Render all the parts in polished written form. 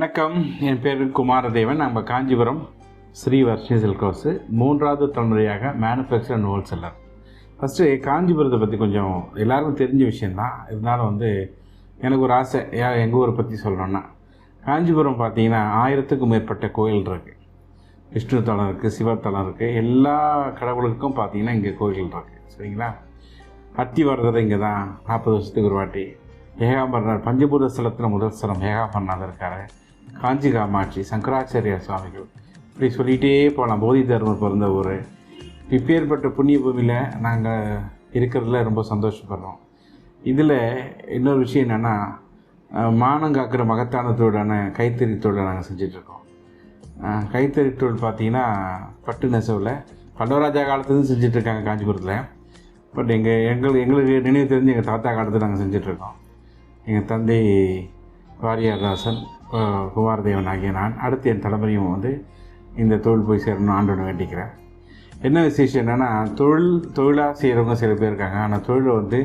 வணக்கம், என் பேர் குமாரதேவன். நம்ம காஞ்சிபுரம் ஸ்ரீ வர்ஷினி சில்க் ஹவுஸ் 3வது தலைமுறையாக மேனுஃபேக்சர் அண்ட் ஹோல்சேலர். ஃபஸ்ட்டு காஞ்சிபுரத்தை பற்றி கொஞ்சம் எல்லாருக்கும் தெரிஞ்ச விஷயந்தான். இருந்தாலும் எனக்கு ஒரு ஆசை எங்கள் ஊரை பற்றி சொல்லணுன்னா, காஞ்சிபுரம் பார்த்திங்கன்னா 1000க்கும் மேற்பட்ட கோயில் இருக்குது. விஷ்ணு தலம் இருக்குது, சிவத்தலம் இருக்குது. எல்லா கடவுளுக்கும் பார்த்திங்கன்னா இங்கே கோயில் இருக்குது. சரிங்களா? அத்திவரதர் இங்கே தான் 40 வருஷத்துக்கு ஒரு வாட்டி. ஏகாம்பரனார் பஞ்சபூத ஸ்தலத்தில் முதல் ஸ்தலம் ஏகாம்பரநாதர் இருக்கார். காஞ்சி காமாட்சி, சங்கராச்சாரிய சுவாமிகள், இப்படி சொல்லிகிட்டே போகலாம். போதி தர்மர் பிறந்த ஊர். இப்பேற்பட்ட புண்ணிய பூமியில் நாங்கள் இருக்கிறதுல ரொம்ப சந்தோஷப்படுறோம். இதில் இன்னொரு விஷயம் என்னென்னா, மானம் காக்கிற மகத்தான தொழிலான கைத்தறி தொழிலை நாங்கள் செஞ்சிட்ருக்கோம். கைத்தறி தொழில் பார்த்திங்கன்னா பட்டு நெசவில் பல்லவராஜா காலத்துலேருந்து செஞ்சிட்ருக்காங்க காஞ்சிபுரத்தில். பட் எங்களுக்கு நினைவு தெரிஞ்சு எங்கள் தாத்தா காலத்தில் நாங்கள் செஞ்சிட்ருக்கோம். எங்கள் தந்தை வாரியார்தாசன், குமாரதேவன் ஆகிய நான், அடுத்து என் தலைமுறையும் இந்த தொழில் போய் சேரணும் ஆண்டவனை வேண்டிக்கிறேன். என்ன விசேஷம் என்னென்னா, தொழிலாக செய்கிறவங்க சில பேர் இருக்காங்க. ஆனால் தொழிலை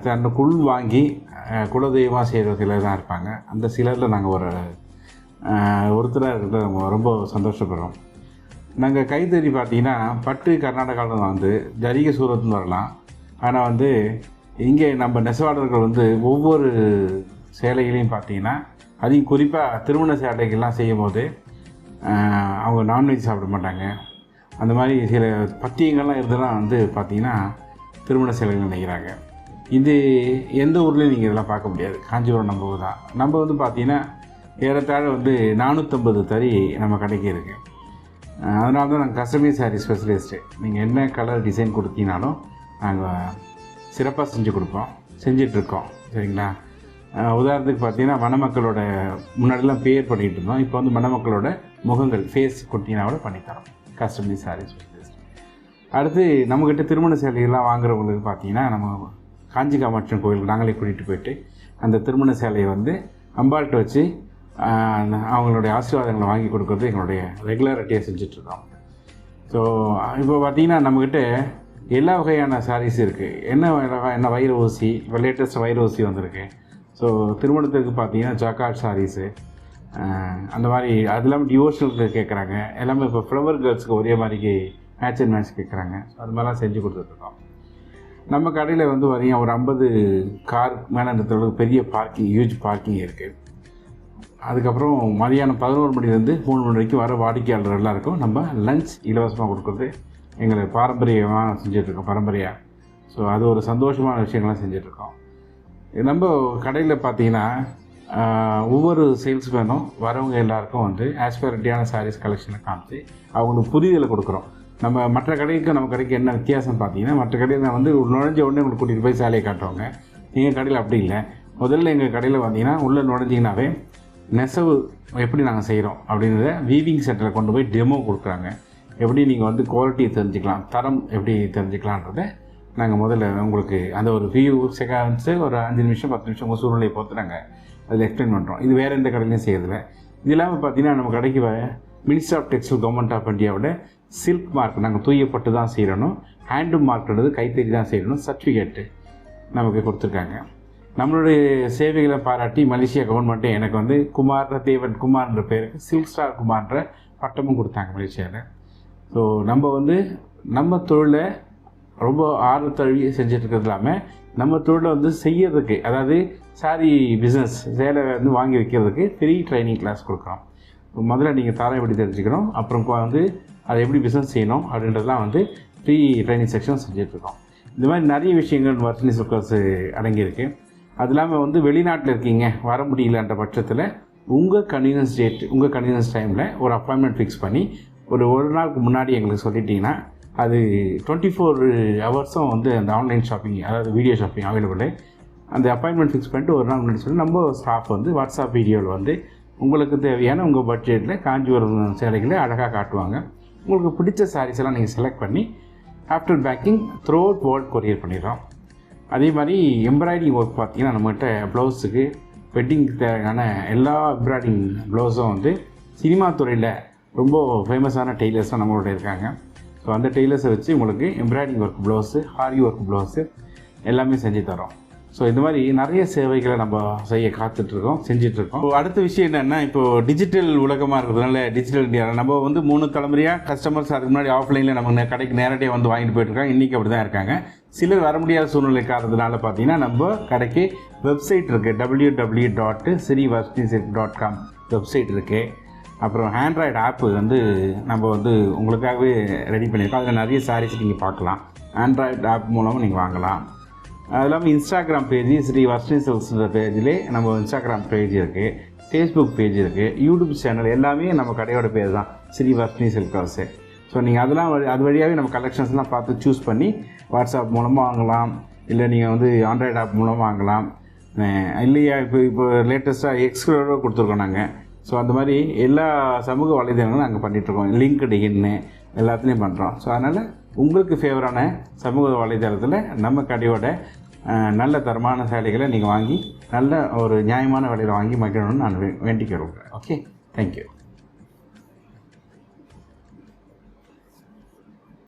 தன்னுக்குள் வாங்கி குலதெய்வமாக செய்கிற சிலர் தான் இருப்பாங்க. அந்த சிலரில் நாங்கள் ஒருத்தராக இருக்கிறது ரொம்ப சந்தோஷப்படுறோம். நாங்கள் கைத்தறி பார்த்திங்கன்னா பட்டு கர்நாடகாவில் ஜரிகை சூரத்துன்னு வரலாம். ஆனால் இங்கே நம்ம நெசவாளர்கள் ஒவ்வொரு சேலைகளையும் பார்த்திங்கன்னா, அதையும் குறிப்பாக திருமண சேலைகள்லாம் செய்யும்போது அவங்க நான்வெஜ் சாப்பிட மாட்டாங்க. அந்த மாதிரி சில பத்தியங்கள்லாம் இருந்தெல்லாம் பார்த்திங்கன்னா திருமண சேலைகள் நெய்கிறாங்க. இது எந்த ஊர்லேயும் நீங்கள் இதெல்லாம் பார்க்க முடியாது. காஞ்சிபுரம் நம்ம ஊர் தான். நம்ம பார்த்திங்கன்னா ஏறத்தாழ 450 தறி நம்ம கடைக்கு இருக்குது. அதனால தான் நாங்கள் கஸ்டமைஸ் சாரீ ஸ்பெஷலிஸ்ட்டு. நீங்கள் என்ன கலர் டிசைன் கொடுத்தீங்கனாலும் நாங்கள் சிறப்பாக செஞ்சு கொடுப்போம், செஞ்சிட்ருக்கோம். சரிங்களா? உதாரணத்துக்கு பார்த்தீங்கன்னா, மணமக்களோட முன்னாடிலாம் பேர் பண்ணிகிட்டு இருந்தோம். இப்போ மணமக்களோட முகங்கள் ஃபேஸ் கொடுத்தீங்கன்னா கூட பண்ணித்தரோம். Customise sari specialist. அடுத்து நம்மக்கிட்ட திருமண சேலைகள்லாம் வாங்குறவங்களுக்கு பார்த்தீங்கன்னா, நம்ம காஞ்சி காமாட்சி கோயிலுக்கு நாங்களே கூட்டிகிட்டு போயிட்டு அந்த திருமண சேலையை அம்பாள்கிட்ட வச்சு அவங்களுடைய ஆசீர்வாதங்களை வாங்கி கொடுக்குறது எங்களுடைய ரெகுலரிட்டியாக செஞ்சிட்ருக்கோம். ஸோ இப்போ பார்த்திங்கன்னா நம்மக்கிட்ட எல்லா வகையான சாரீஸ் இருக்குது. என்ன வைர ஊசி, இப்போ லேட்டஸ்ட் வைர ஊசி வந்திருக்கு. ஸோ திருமணத்துக்கு பார்த்திங்கன்னா ஜாக்கார்ட் சாரீஸு, அந்த மாதிரி அது இல்லாமல் டிவோஷனலுக்கு கேட்குறாங்க. எல்லாமே இப்போ ஃப்ளவர் கேர்ள்ஸுக்கு ஒரே மாதிரிக்கு மேட்ச் அண்ட் மேட்ச் கேட்குறாங்க. ஸோ அது மாதிரிலாம் செஞ்சு கொடுத்துட்ருக்கோம். நம்ம கடையில் பார்த்திங்கன்னா ஒரு 50 கார் மேலே அந்த பெரிய பார்க்கிங், ஹியூஜ் பார்க்கிங் இருக்குது. அதுக்கப்புறம் மதியானம் 11 மணிலேருந்து 3 மணி வரைக்கும் வர வாடிக்கையாளர் எல்லாருக்கும் நம்ம லஞ்ச் இலவசமாக கொடுக்குறது எங்களுக்கு பாரம்பரியமாக செஞ்சிட்ருக்கோம், பரம்பரையாக. ஸோ அது ஒரு சந்தோஷமான விஷயங்கள்லாம் செஞ்சிட்ருக்கோம். நம்ம கடையில் பார்த்திங்கன்னா ஒவ்வொரு சேல்ஸ்மேனும் வரவங்க எல்லாருக்கும் ஆஸ்பெரிட்டியான சாரீஸ் கலெக்ஷனை காமிச்சு அவங்களுக்கு புரிதலை கொடுக்குறோம். நம்ம மற்ற கடைக்கு நம்ம கடைக்கு என்ன வித்தியாசம் பார்த்திங்கன்னா, மற்ற கடையில் நுழைஞ்ச உடனே உங்களுக்கு கூட்டிகிட்டு போய் சேலையை காட்டுவாங்க. எங்கள் கடையில் அப்படி இல்லை. முதல்ல எங்கள் கடையில் பார்த்திங்கன்னா உள்ளே நுழைஞ்சிங்கனாவே நெசவு எப்படி நாங்கள் செய்கிறோம் அப்படின்றத வீவிங் சென்டரில் கொண்டு போய் டெமோ கொடுக்குறாங்க. எப்படி நீங்கள் குவாலிட்டியை தெரிஞ்சுக்கலாம், தரம் எப்படி தெரிஞ்சுக்கலான்றதை நாங்கள் முதல்ல உங்களுக்கு அந்த ஒரு ஃபியூ செகண்ட்ஸு, ஒரு 5 நிமிஷம் 10 நிமிஷம் உங்கள் சூழ்நிலையை பொறுத்து நாங்கள் அதில் எக்ஸ்பிளைன் பண்ணுறோம். இது வேறு எந்த கடையிலையும் செய்யறதில்லை. இது இல்லாமல் பார்த்திங்கன்னா நம்ம கடைக்கு ministry of textile government of இந்தியாவோட சில்க் மார்க் நாங்கள் தூயப்பட்டு தான் செய்யணும், ஹேண்டும் மார்க்ன்றது கைத்தறி தான் செய்யணும், சர்டிஃபிகேட்டு நமக்கு கொடுத்துருக்காங்க. நம்மளுடைய சேவைகளை பாராட்டி மலேசியா கவர்மெண்ட்டே எனக்கு குமாரதேவன் குமார்ன்ற பேருக்கு சில்க் ஸ்டார் குமார்ன்ற பட்டமும் கொடுத்தாங்க மலேசியாவில். ஸோ நம்ம நம்ம தொழிலை ரொம்ப ஆர்வத்தழுவி செஞ்சிட்ருக்கிறது இல்லாமல் நம்ம தொழிலை செய்யறதுக்கு, அதாவது சாரி பிஸ்னஸ் சேலை வாங்கி வைக்கிறதுக்கு ஃப்ரீ ட்ரைனிங் கிளாஸ் கொடுக்குறோம். முதல்ல நீங்கள் தரம் எப்படி தெரிஞ்சுக்கணும், அப்புறம் அதை எப்படி பிஸ்னஸ் செய்யணும் அப்படின்றதுலாம் ஃப்ரீ ட்ரைனிங் செக்ஷன் செஞ்சிட்ருக்கோம். இந்த மாதிரி நிறைய விஷயங்கள் வர்ஷினி சில்க் ஹவுஸ் அடங்கியிருக்கு. அது இல்லாமல் வெளிநாட்டில் இருக்கீங்க, வர முடியலன்ற பட்சத்தில் உங்கள் கன்வீனியன்ஸ் டேட், உங்கள் கன்வீனியன்ஸ் டைமில் ஒரு அப்பாயின்மெண்ட் ஃபிக்ஸ் பண்ணி ஒரு நாளுக்கு முன்னாடி எங்களுக்கு சொல்லிட்டிங்கன்னா அது 24 ஹவர்ஸும் அந்த ஆன்லைன் ஷாப்பிங், அதாவது வீடியோ ஷாப்பிங் அவைலபிள். அந்த அப்பாயின்மெண்ட் ஃபிக்ஸ் பண்ணிட்டு ஒரு நாள் முன்னாடி சொல்லி நம்ம ஸ்டாஃப் வாட்ஸ்அப் வீடியோவில் உங்களுக்கு தேவையான உங்கள் பட்ஜெட்டில் காஞ்சிபுரம் சேலைகளை அழகாக காட்டுவாங்க. உங்களுக்கு பிடிச்ச சாரீஸ் எல்லாம் நீங்கள் செலக்ட் பண்ணி after packing throughout world courier பண்ணிடுறோம். அதே மாதிரி எம்ப்ராய்டிங் ஒர்க் பார்த்திங்கன்னா நம்மகிட்ட ப்ளவுஸுக்கு வெட்டிங்க்கு தேவையான எல்லா எம்ப்ராய்டிங் ப்ளவுஸும் சினிமா துறையில் ரொம்ப ஃபேமஸான டெய்லர்ஸ்லாம் நம்மளோட இருக்காங்க. ஸோ அந்த டெய்லர்ஸை வச்சு உங்களுக்கு embroidering work blouse, aari work blouse எல்லாமே செஞ்சு தரோம். ஸோ இந்த மாதிரி நிறைய சேவைகளை நம்ம செய்ய காத்துட்ருக்கோம், செஞ்சிட்ருக்கோம். அடுத்த விஷயம் என்னென்னா, இப்போது டிஜிட்டல் உலகமாக இருக்கிறதுனால டிஜிட்டல் இந்தியா நம்ம வந்து 3 தலைமுறையாக கஸ்டமர்ஸ் அதுக்கு முன்னாடி ஆஃப்லைனில் நம்ம கடைக்கு நேரடியாக வந்து வாங்கிட்டு போயிட்டுருக்காங்க. இன்றைக்கி அப்படி தான் இருக்காங்க. சிலர் வர முடியாத சூழ்நிலை காரணத்தினால பார்த்தீங்கன்னா நம்ம கடைக்கு வெப்சைட் இருக்குது, www.srivarshinisilk.com வெப்சைட் இருக்குது. அப்புறம் ஆண்ட்ராய்டு ஆப்பு வந்து நம்ம வந்து உங்களுக்காகவே ரெடி பண்ணியிருக்கோம். அதில் நிறைய சாரீஸ் நீங்கள் பார்க்கலாம். ஆண்ட்ராய்டு ஆப் மூலமாக நீங்கள் வாங்கலாம். அது இல்லாமல் இன்ஸ்டாகிராம் பேஜ் ஸ்ரீ வர்ஷினி சில்க்ஸ்ன்ற பேஜிலே நம்ம இன்ஸ்டாகிராம் பேஜ் இருக்குது, ஃபேஸ்புக் பேஜ் இருக்குது, யூடியூப் சேனல் எல்லாமே நம்ம கடையோட பேர் தான், Sri Varshini silk house. So நீங்கள் அதெல்லாம் அது வழியாகவே நம்ம கலெக்ஷன்ஸ்லாம் பார்த்து சூஸ் பண்ணி வாட்ஸ்அப் மூலமாக வாங்கலாம், இல்லை நீங்கள் வந்து ஆண்ட்ராய்டு ஆப் மூலமாக வாங்கலாம். இல்லையா இப்போ லேட்டஸ்ட்டாக எக்ஸ்க்ளூசிவாக கொடுத்துருக்கோம் நாங்கள். ஸோ அந்த மாதிரி எல்லா சமூக வலைதளங்களும் நாங்கள் பண்ணிகிட்ருக்கோம். லிங்க்டின்னு எல்லாத்துலேயும் பண்ணுறோம். ஸோ அதனால் உங்களுக்கு ஃபேவரான சமூக வலைதளத்தில் நம்ம கடையோட நல்ல தரமான சேலைகளை நீங்கள் வாங்கி நல்ல ஒரு நியாயமான விலையில் வாங்கி மகிழணும்னு நான் வேண்டிக்கிறோம். Okay, thank you.